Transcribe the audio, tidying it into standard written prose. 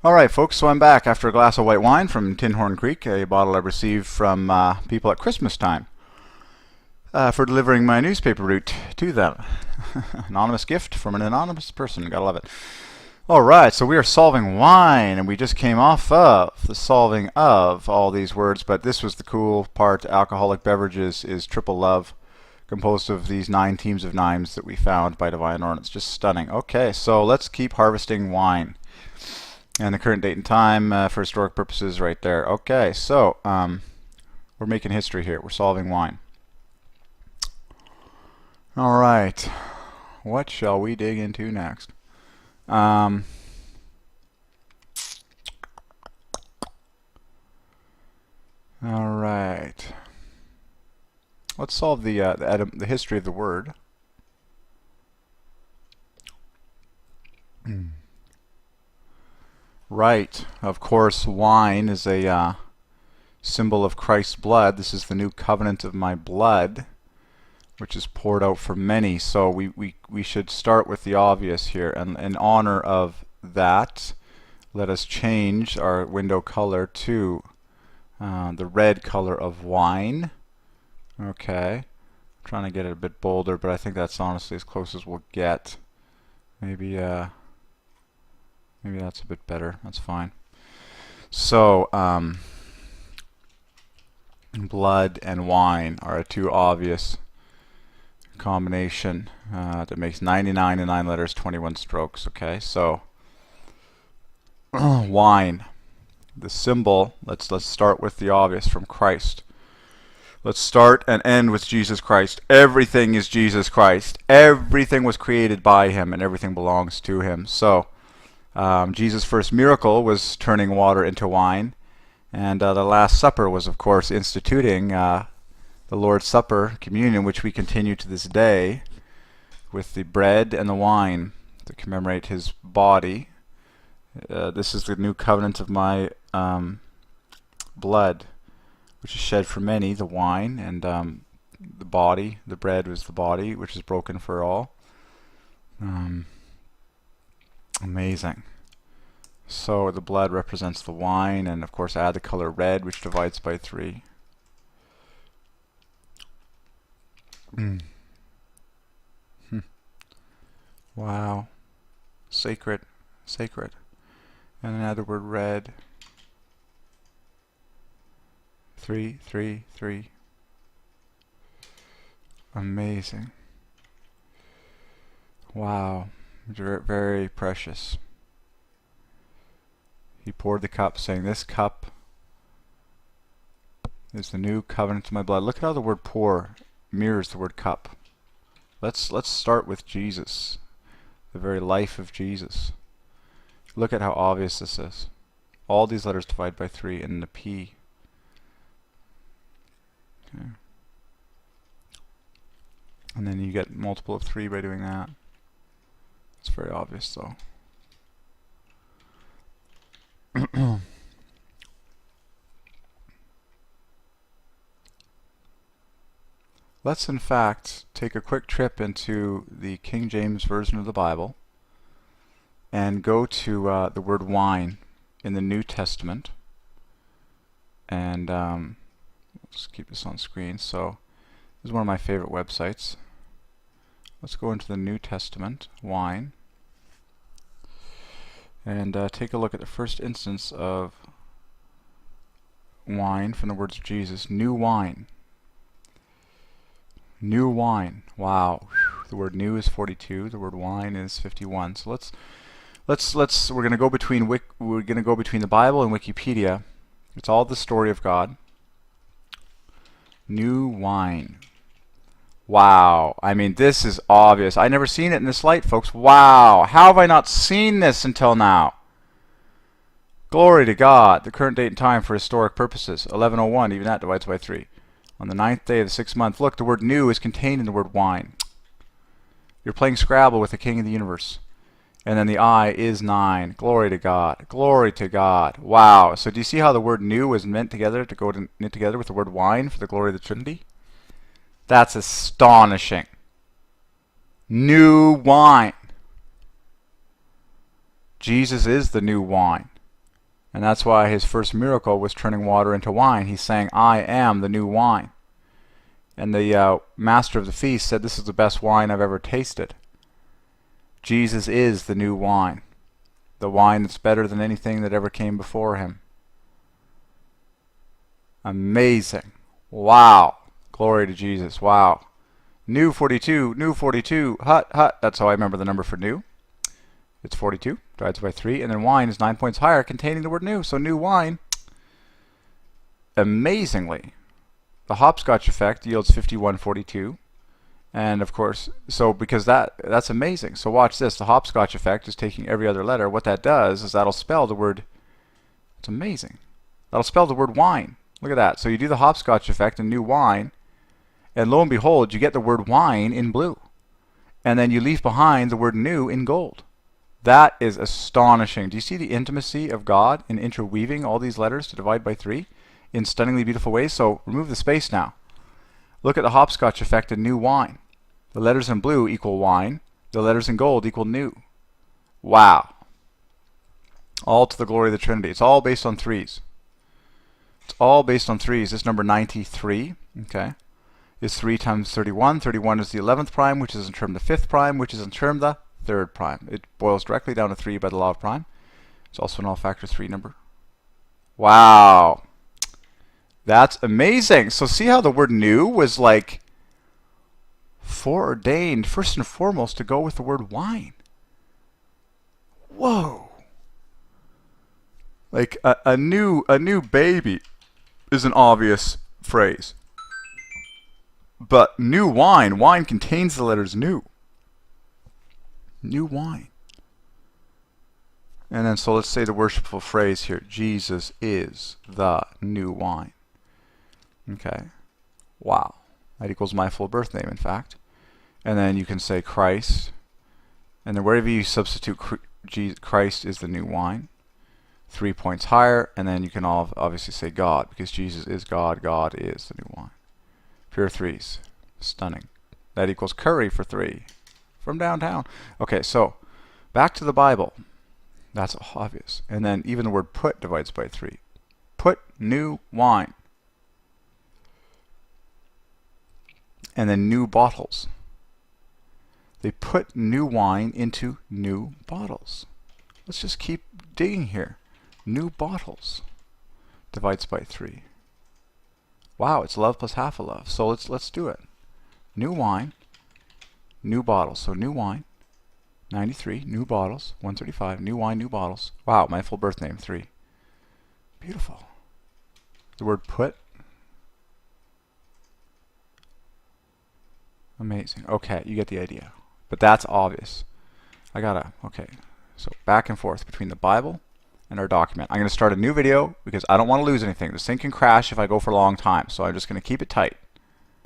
Alright folks, so I'm back after a glass of white wine from Tin Horn Creek, a bottle I received from people at Christmas time for delivering my newspaper route to them. Anonymous gift from an anonymous person, gotta love it. Alright, so we are solving wine, and we just came off of the solving of all these words, but this was the cool part. Alcoholic beverages is triple love, composed of these 9 teams of 9s that we found by Divine Ordinance. Just stunning. Okay, so let's keep harvesting wine. And the current date and time for historic purposes right there. Okay, so we're making history here. We're solving wine. Alright, what shall we dig into next? Alright, let's solve the history of the word. Right, of course, wine is a symbol of Christ's blood. This is the new covenant of my blood, which is poured out for many. So we should start with the obvious here, and in honor of that, let us change our window color to the red color of wine. Okay, I'm trying to get it a bit bolder, but I think that's honestly as close as we'll get. Maybe that's a bit better. That's fine. So, blood and wine are a two obvious combination that makes 99 in 9 letters, 21 strokes. Okay, so wine, the symbol. Let's start with the obvious from Christ. Let's start and end with Jesus Christ. Everything is Jesus Christ. Everything was created by Him, and everything belongs to Him. So Jesus' first miracle was turning water into wine, and the Last Supper was, of course, instituting the Lord's Supper, communion, which we continue to this day with the bread and the wine to commemorate His body. This is the new covenant of my blood, which is shed for many, the wine, and the body, the bread was the body, which is broken for all. Amazing. So the blood represents the wine, and of course add the color red, which divides by 3. Wow. Sacred. Sacred. And then add the word red. 3, 3, 3. Amazing. Wow. Very precious. He poured the cup, saying, "This cup is the new covenant of my blood." Look at how the word pour mirrors the word cup. Let's start with Jesus, the very life of Jesus. Look at how obvious this is. All these letters divide by 3 and the P. Okay. And then you get multiple of 3 by doing that. It's very obvious though. Let's in fact take a quick trip into the King James Version of the Bible and go to the word wine in the New Testament. And let's keep this on screen. So this is one of my favorite websites. Let's go into the New Testament, wine, and take a look at the first instance of wine from the words of Jesus. New wine. New wine. Wow. Whew. The word new is 42. The word wine is 51. So we're going to go between the Bible and Wikipedia. It's all the story of God. New wine. Wow. I mean, this is obvious. I never seen it in this light, folks. Wow. How have I not seen this until now? Glory to God. The current date and time for historic purposes. 1101. Even that divides by 3. On the 9th day of the 6th month. Look, the word new is contained in the word wine. You're playing Scrabble with the King of the Universe. And then the I is 9. Glory to God. Glory to God. Wow. So do you see how the word new was knit together with the word wine for the glory of the Trinity? That's astonishing. New wine. Jesus is the new wine. And that's why his first miracle was turning water into wine. He's saying, I am the new wine. And the master of the feast said, this is the best wine I've ever tasted. Jesus is the new wine. The wine that's better than anything that ever came before him. Amazing. Wow. Glory to Jesus. Wow. New 42, new 42, hut, hut. That's how I remember the number for new. It's 42, divides by 3. And then wine is 9 points higher, containing the word new. So new wine, amazingly, the hopscotch effect yields 5142. And of course, so because that's amazing. So watch this. The hopscotch effect is taking every other letter. What that does is that'll spell the word, it's amazing. That'll spell the word wine. Look at that. So you do the hopscotch effect in new wine, and lo and behold, you get the word wine in blue. And then you leave behind the word new in gold. That is astonishing. Do you see the intimacy of God in interweaving all these letters to divide by 3 in stunningly beautiful ways? So remove the space now. Look at the hopscotch effect in new wine. The letters in blue equal wine. The letters in gold equal new. Wow. All to the glory of the Trinity. It's all based on 3s. It's all based on 3s. This number 93, okay, is 3 times 31. 31 is the 11th prime, which is in term the 5th prime, which is in term the 3rd prime. It boils directly down to 3 by the law of prime. It's also an all factor 3 number. Wow. That's amazing. So see how the word new was like foreordained first and foremost to go with the word wine. Whoa. Like a new baby is an obvious phrase. But new wine, wine contains the letters new. New wine. And then so let's say the worshipful phrase here, Jesus is the new wine. Okay. Wow. That equals my full birth name, in fact. And then you can say Christ. And then wherever you substitute Christ is the new wine. 3 points higher. And then you can obviously say God, because Jesus is God. God is the new wine. Pure 3s. Stunning. That equals curry for 3. From downtown. Okay, so back to the Bible. That's obvious. And then even the word put divides by 3. Put new wine. And then new bottles. They put new wine into new bottles. Let's just keep digging here. New bottles divides by 3. Wow, it's love plus half a love. So let's do it. New wine, new bottles. So new wine, 93, new bottles, 135, new wine, new bottles. Wow, my full birth name, 3. Beautiful. The word put. Amazing. Okay, you get the idea. But that's obvious. Okay. So back and forth between the Bible and our document. I'm going to start a new video because I don't want to lose anything. This thing can crash if I go for a long time. So I'm just going to keep it tight.